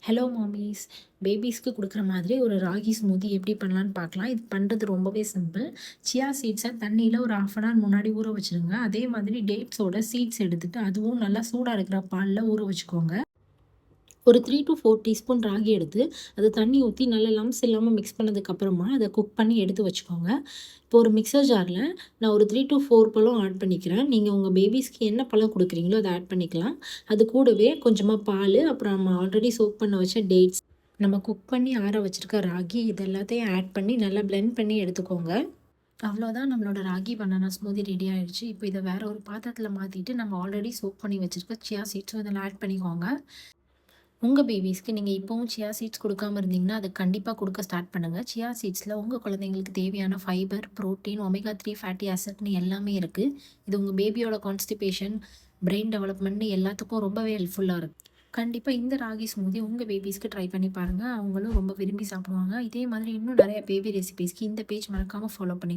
Hello மாமீஸ். பேபிஸ்க்கு கொடுக்குற மாதிரி ஒரு ராகி ஸ்மூத்தி எப்படி பண்ணலான்னு பார்க்கலாம். இது பண்ணுறது ரொம்பவே சிம்பிள். சியா சீட்ஸை தண்ணியில் ஒரு 1/2 அன் ஹவர் முன்னாடி ஊற வச்சுருங்க. அதே மாதிரி டேட்ஸோட சீட்ஸ் எடுத்துகிட்டு அதுவும் நல்லா சூடாக இருக்கிற பாலில் ஊற வச்சுக்கோங்க. ஒரு 3 to 4 டீஸ்பூன் ராகி எடுத்து அதை தண்ணி ஊற்றி நல்லா லம்ஸ் இல்லாமல் மிக்ஸ் பண்ணதுக்கப்புறமா அதை குக் பண்ணி எடுத்து வச்சுக்கோங்க. இப்போ ஒரு மிக்சர் ஜாரில் நான் ஒரு 3 to 4 பழம் ஆட் பண்ணிக்கிறேன். நீங்கள் உங்கள் பேபிஸ்க்கு என்ன பழம் கொடுக்குறீங்களோ அதை ஆட் பண்ணிக்கலாம். அது கூடவே கொஞ்சமாக பால், அப்புறம் நம்ம ஆல்ரெடி சோக் பண்ண வச்ச டேட்ஸ், நம்ம குக் பண்ணி ஆற வச்சுருக்க ராகி, இது எல்லாத்தையும் ஆட் பண்ணி நல்லா பிளெண்ட் பண்ணி எடுத்துக்கோங்க. அவ்வளோதான், நம்மளோட ராகி பனானா ஸ்மூதி ரெடி ஆயிடுச்சு. இப்போ இதை வேற ஒரு பாத்திரத்தில் மாற்றிட்டு நம்ம ஆல்ரெடி சோக் பண்ணி வச்சுருக்க சியா சீட்ஸும் இதில் ஆட் பண்ணிக்கோங்க. உங்கள் பேபிஸ்க்கு நீங்கள் இப்போவும் சியா சீட்ஸ் கொடுக்காம இருந்தீங்கன்னா அது கண்டிப்பாக கொடுக்க ஸ்டார்ட் பண்ணுங்கள். சியா சீட்ஸில் உங்கள் குழந்தைங்களுக்கு தேவையான ஃபைபர், ப்ரோட்டீன், ஒமேகா 3 ஃபேட்டி ஆசிட்னு எல்லாமே இருக்குது. இது உங்கள் பேபியோட கான்ஸ்டிபேஷன், பிரெயின் டெவலப்மெண்ட்னு எல்லாத்துக்கும் ரொம்பவே ஹெல்ப்ஃபுல்லாக இருக்குது. கண்டிப்பாக இந்த ராகி ஸ்மூதி உங்கள் பேபிஸ்க்கு ட்ரை பண்ணி பாருங்கள். அவங்களும் ரொம்ப விரும்பி சாப்பிடுவாங்க. இதே மாதிரி இன்னும் நிறைய பேபி ரெசிபீஸ்க்கு இந்த பேஜ் மறக்காமல் ஃபாலோ பண்ணி